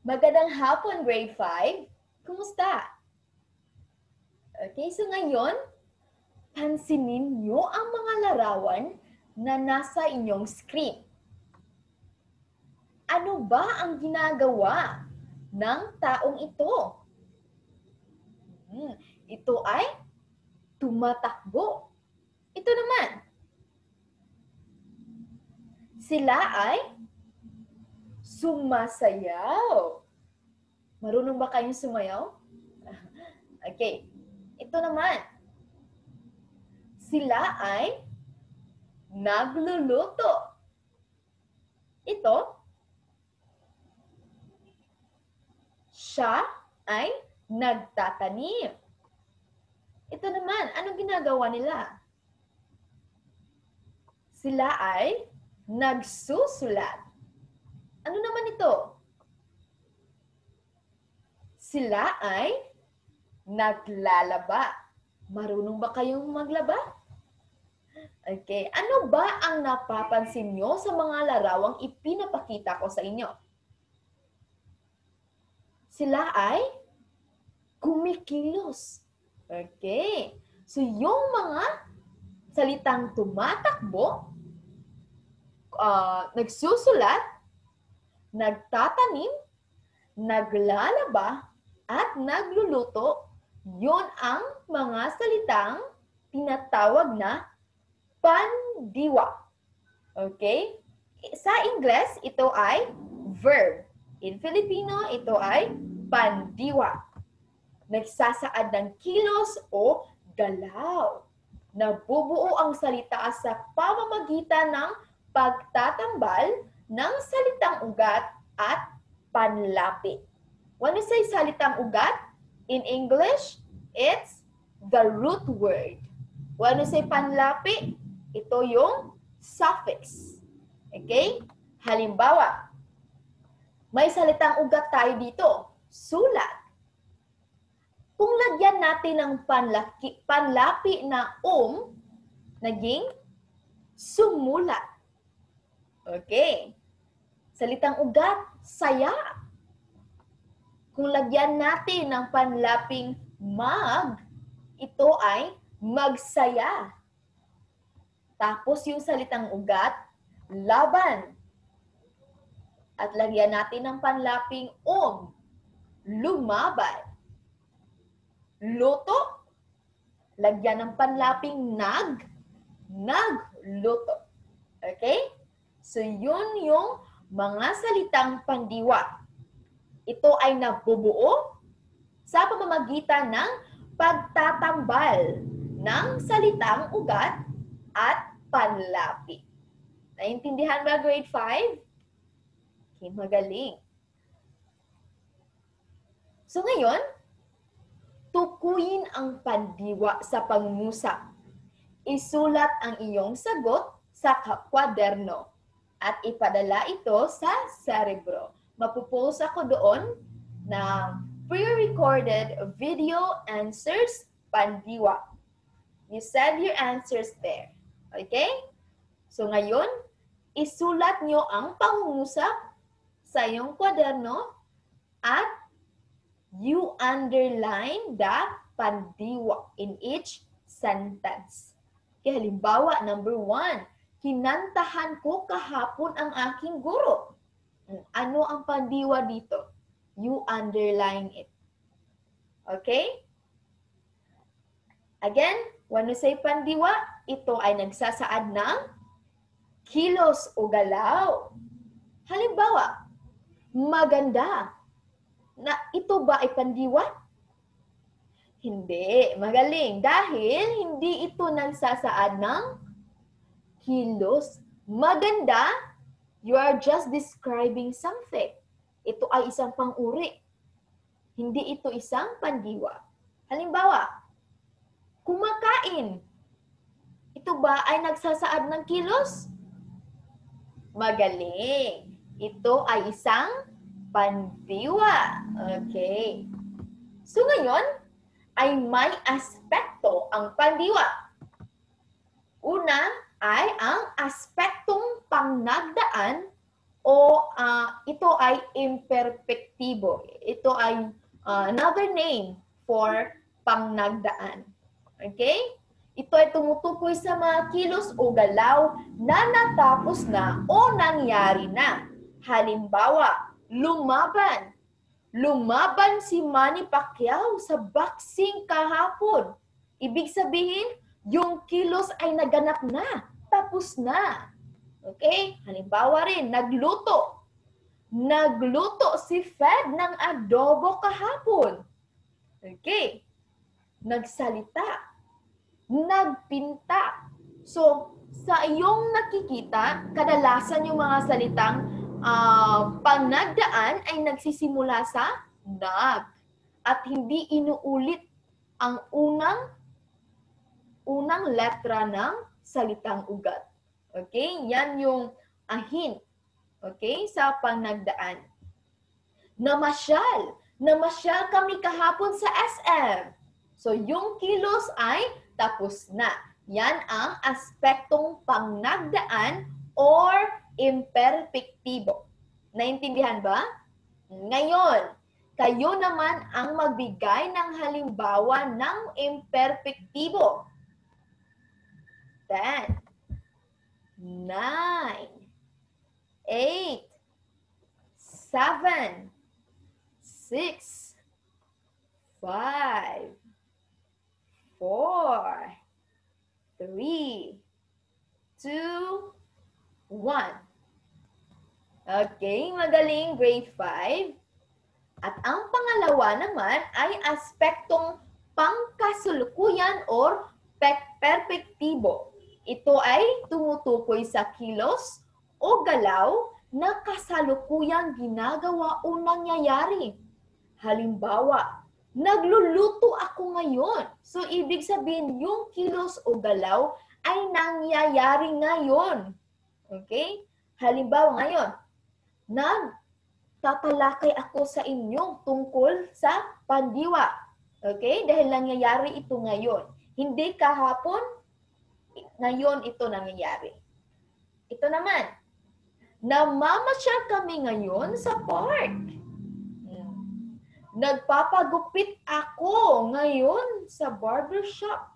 Magandang hapon, grade 5. Kumusta? Okay, so ngayon, pansinin niyo ang mga larawan na nasa inyong screen. Ano ba ang ginagawa ng taong ito? Ito ay tumatakbo. Ito naman. Sila ay sumasayaw. Marunong ba kayong sumayaw? Okay. Ito naman. Sila ay nagluluto. Ito. Siya ay nagtatanim. Ito naman, anong ginagawa nila? Sila ay nagsusulat. Ano naman ito? Sila ay naglalaba. Marunong ba kayong maglaba? Okay. Ano ba ang napapansin nyo sa mga larawang ipinapakita ko sa inyo? Sila ay kumikilos. Okay. So, yung mga salitang tumatakbo, nagsusulat, nagtatanim, naglalaba, at nagluluto, yun ang mga salitang tinatawag na pandiwa. Okay? Sa Ingles, ito ay verb. In Filipino, ito ay pandiwa. Nagsasaad ng kilos o galaw. Nabubuo ang salita sa pamamagitan ng pagtatambal ng salitang ugat at panlapi. When you say salitang ugat, in English, it's the root word. When you say panlapi, ito yung suffix. Okay? Halimbawa, may salitang ugat tayo dito, sulat. Kung lagyan natin ng panlapi na naging sumulat. Okay. Salitang ugat, saya. Kung lagyan natin ng panlaping mag, ito ay magsaya. Tapos yung salitang ugat, laban. At lagyan natin ng panlaping lumaban. Luto, lagyan ng panlaping nagluto. Okay? So yun yung mga salitang pandiwa. Ito ay nabubuo sa pamamagitan ng pagtatambal ng salitang ugat at panlapi. Naintindihan ba grade 5? Okay, magaling. So ngayon, tukuyin ang pandiwa sa pangungusap. Isulat ang iyong sagot sa kwaderno at ipadala ito sa cerebro. Mapupost ako doon ng pre-recorded video answers pandiwa. You send your answers there. Okay? So ngayon, isulat nyo ang pangungusap sa iyong kwaderno at you underline the pandiwa in each sentence. Okay, halimbawa, number 1, kinantahan ko kahapon ang aking guro. Ano ang pandiwa dito? You underline it. Okay? Again, when you say pandiwa, ito ay nagsasaad ng kilos o galaw. Halimbawa, maganda. Na ito ba ay pandiwa? Hindi. Magaling. Dahil hindi ito nagsasaad ng kilos. Maganda, you are just describing something. Ito ay isang pang-uri. Hindi ito isang pandiwa. Halimbawa, kumakain. Ito ba ay nagsasaad ng kilos? Magaling. Ito ay isang pandiwa. Okay. So ngayon, ay may aspekto ang pandiwa. Una ay ang aspektong pangnagdaan o ito ay imperfectibo. Ito ay another name for pangnagdaan. Okay? Ito ay tumutukoy sa mga kilos o galaw na natapos na o nangyari na. Halimbawa, lumaban. Lumaban si Manny Pacquiao sa boxing kahapon. Ibig sabihin, yung kilos ay naganap na. Tapos na. Okay? Halimbawa rin, nagluto. Nagluto si Fed ng adobo kahapon. Okay? Nagsalita. Nagpinta. So, sa iyong nakikita, kadalasan yung mga salitang pangnagdaan ay nagsisimula sa nag at hindi inuulit ang unang letra ng salitang ugat. Okay? Yan yung hint. Okay? Sa pangnagdaan. Namasyal. Namasyal kami kahapon sa SM. So, yung kilos ay tapos na. Yan ang aspektong pangnagdaan or imperfectibo. Naintindihan ba? Ngayon, kayo naman ang magbigay ng halimbawa ng imperfectibo. 10, 9, 8, 7, 6, 5, 4, 3, 2, 1. Okay, magaling, grade 5. At ang pangalawa naman ay aspektong pangkasulukuyan or perpektibo. Ito ay tumutukoy sa kilos o galaw na kasalukuyang ginagawa o nangyayari. Halimbawa, nagluluto ako ngayon. So, ibig sabihin, yung kilos o galaw ay nangyayari ngayon. Okay? Halimbawa ngayon, nagtatalakay ako sa inyo tungkol sa pandiwa. Okay? Dahil nangyayari ito ngayon. Hindi kahapon, ngayon ito nangyayari. Ito naman, namamasyal kami ngayon sa park. Nagpapagupit ako ngayon sa barbershop.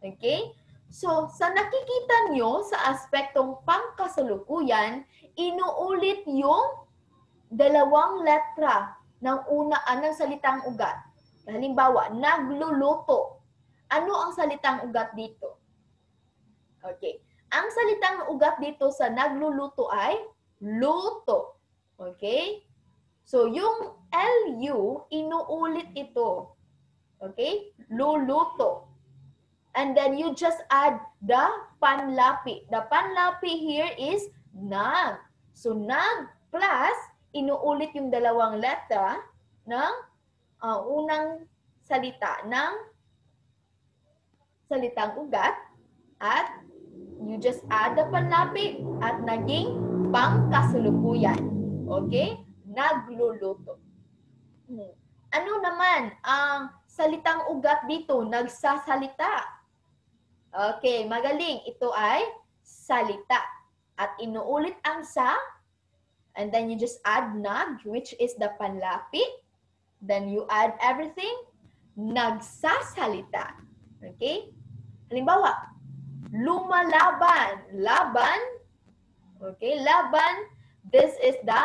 Okay? So, sa nakikita nyo sa aspektong pangkasalukuyan, inuulit yung dalawang letra ng ng salitang ugat. Halimbawa, nagluluto. Ano ang salitang ugat dito? Okay. Ang salitang ugat dito sa nagluluto ay luto. Okay? So, yung LU, inuulit ito. Okay? Luluto. And then you just add the panlapi. The panlapi here is nag. So, nag plus, inuulit yung dalawang letra ng unang salita ng salitang ugat at you just add the panlapi at naging pangkasulukuyan. Okay? Nagluluto. Ano naman ang salitang ugat dito? Nagsasalita. Okay, magaling. Ito ay salita. At inuulit ang sa, and then you just add nag, which is the panlapi. Then you add everything. Nagsasalita. Okay? Halimbawa, lumalaban. Laban. Okay, laban. This is the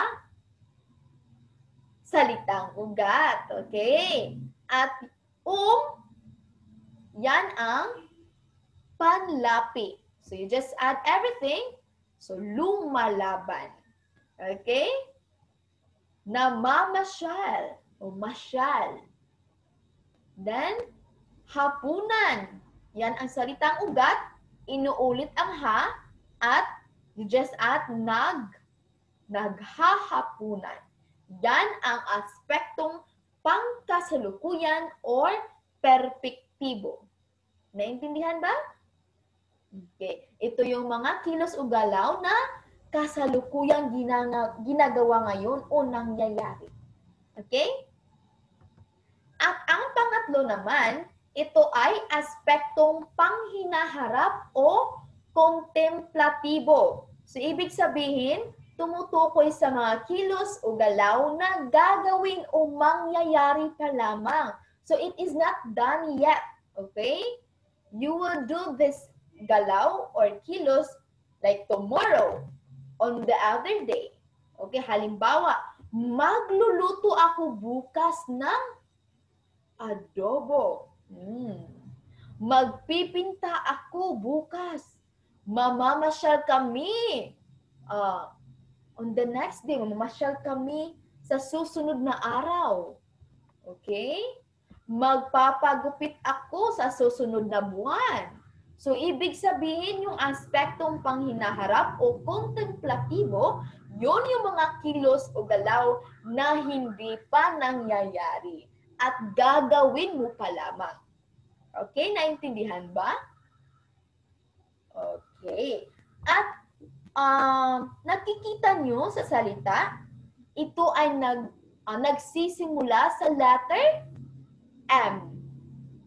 salitang ugat. Okay? At yan ang panlapi. So, you just add everything. So, lumalaban. Okay? Namamasyal o masyal. Then, hapunan. Yan ang salitang ugat. Inuulit ang ha at you just add nag. Naghahapunan. Yan ang aspektong pangkasalukuyan or perpektibo. Naintindihan ba? Okay. Ito yung mga kilos o galaw na kasalukuyang ginagawa ngayon o nangyayari. Okay? At ang pangatlo naman, ito ay aspektong panghinaharap o kontemplatibo. So, ibig sabihin, tumutukoy sa mga kilos o galaw na gagawin o mangyayari pa lamang. So it is not done yet, okay? You will do this galaw or kilos like tomorrow, on the other day. Okay, halimbawa, magluluto ako bukas ng adobo. Magpipinta ako bukas. Mamamasyal kami. On the next day, mamamasyal kami sa susunod na araw. Okay? Magpapagupit ako sa susunod na buwan. So, ibig sabihin yung aspektong panghinaharap o kontemplatibo, yun yung mga kilos o galaw na hindi pa nangyayari at gagawin mo pa lamang. Okay? Naintindihan ba? Okay. At nakikita nyo sa salita, ito ay nagsisimula sa letter M.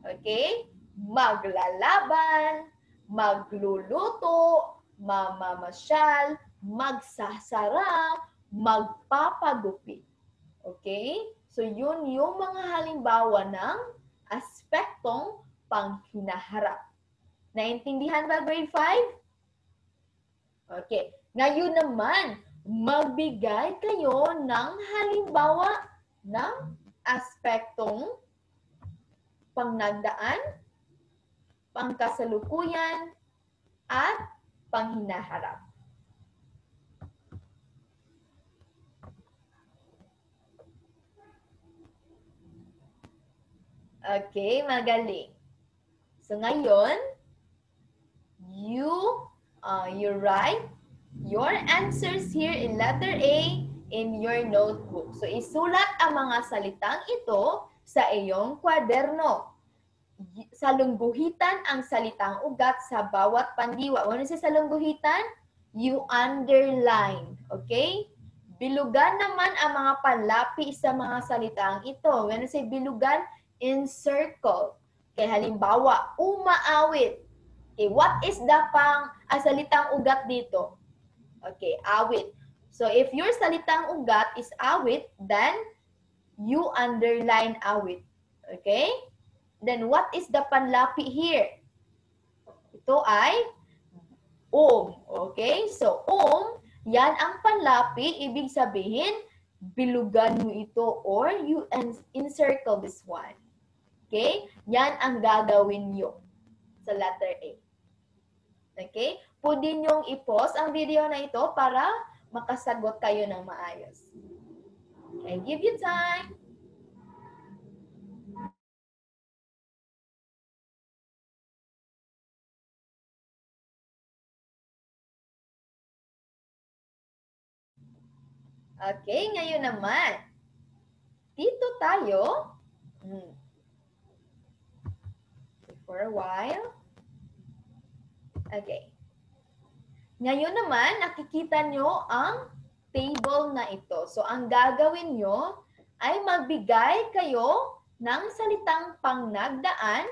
Okay? Maglalaban, magluluto, mamamasyal, magsasara, magpapagupit. Okay? So yun yung mga halimbawa ng aspektong panghinaharap. Naintindihan ba grade 5? Okay. Ngayon naman, magbigay kayo ng halimbawa ng aspektong pangnagdaan, pangkasalukuyan, at panghinaharap. Okay, magaling. So ngayon, you write your answers here in letter A in your notebook. So isulat ang mga salitang ito sa iyong kwaderno. Salungguhitan ang salitang ugat sa bawat pandiwa. Ano si salungguhitan? You underline. Okay? Bilugan naman ang mga panlapi sa mga salitang ito. Ano si bilugan? Encircle. Okay, halimbawa, umaawit. Okay, what is the salitang ugat dito? Okay, awit. So if your salitang ugat is awit, then you underline awit. Okay? Then what is the panlapi here? Ito ay Okay? So yan ang panlapi. Ibig sabihin, bilugan mo ito or you encircle this one. Okay? Yan ang gagawin nyo sa letter A. Okay? Pwede nyong i-pause ang video na ito para makasagot kayo ng maayos. Okay, give you time. Okay, ngayon naman, dito tayo. For a while. Okay. Ngayon naman, nakikita nyo ang table na ito. So, ang gagawin nyo ay magbigay kayo ng salitang pangnagdaan,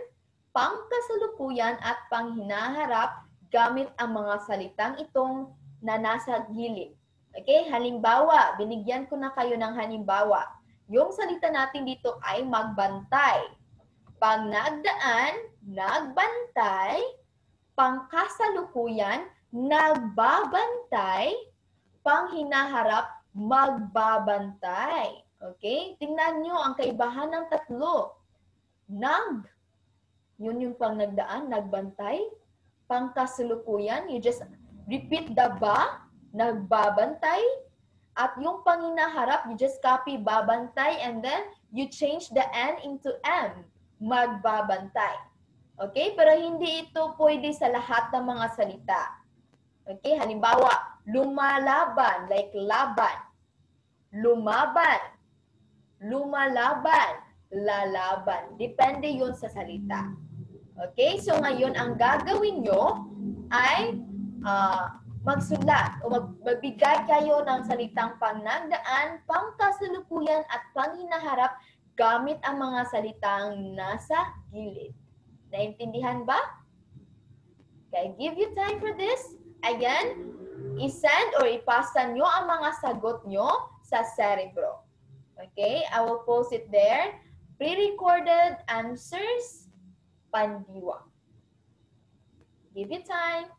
pangkasalukuyan at panghinaharap gamit ang mga salitang itong na nasa gilid. Okay? Halimbawa, binigyan ko na kayo ng halimbawa. Yung salita natin dito ay magbantay. Pangnagdaan, nagbantay. Pangkasalukuyan, nagbabantay. Panghinaharap, magbabantay. Okay? Tingnan nyo ang kaibahan ng tatlo. Yun yung pangnagdaan, nagbantay. Pangkasalukuyan, you just repeat the ba, nagbabantay. At yung panghinaharap, you just copy babantay and then you change the N into M. Magbabantay. Okay? Pero hindi ito pwede sa lahat ng mga salita. Okay? Halimbawa, lumalaban, like laban. Lumaban. Lumalaban. Lalaban. Depende yun sa salita. Okay? So ngayon, ang gagawin nyo ay magsulat o magbigay kayo ng salitang pangnagdaan, pangkasalukuyan at panghinaharap gamit ang mga salitang nasa gilid. Naintindihan ba? Okay, give you time for this. Again, isend or ipasa nyo ang mga sagot nyo sa Cerebro. Okay? I will post it there. Pre-recorded answers, Pandiwa. Give it time.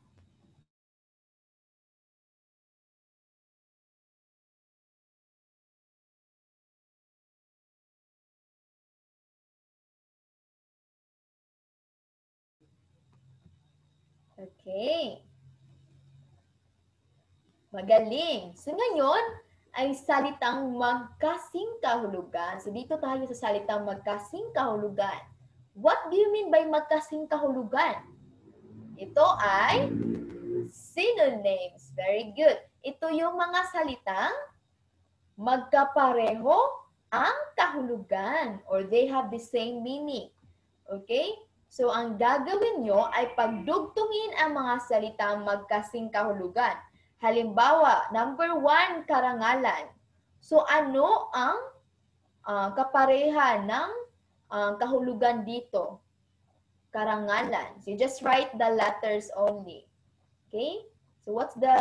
Okay. Magaling. So ngayon, ay salitang magkasing kahulugan. So dito tayo sa salitang magkasing kahulugan. What do you mean by magkasing kahulugan? Ito ay synonyms. Very good. Ito yung mga salitang magkapareho ang kahulugan or they have the same meaning. Okay? So ang gagawin nyo ay pagdugtungin ang mga salitang magkasing kahulugan. Halimbawa, number 1, karangalan. So ano ang kapareha ng kahulugan dito? Karangalan. So you just write the letters only. Okay? So what's the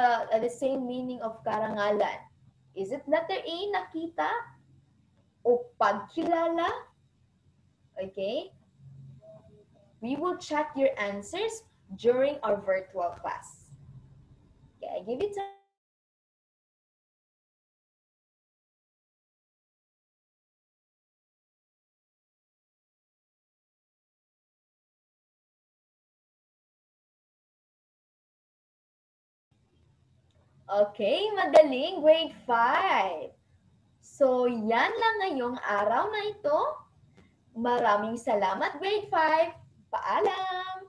same meaning of karangalan? Is it letter A, nakita? O pagkilala? Okay? We will check your answers during our virtual class. Okay, give it time. Okay, magaling. Grade 5. So, yan lang ngayong araw na ito. Maraming salamat, Grade 5. Paalam!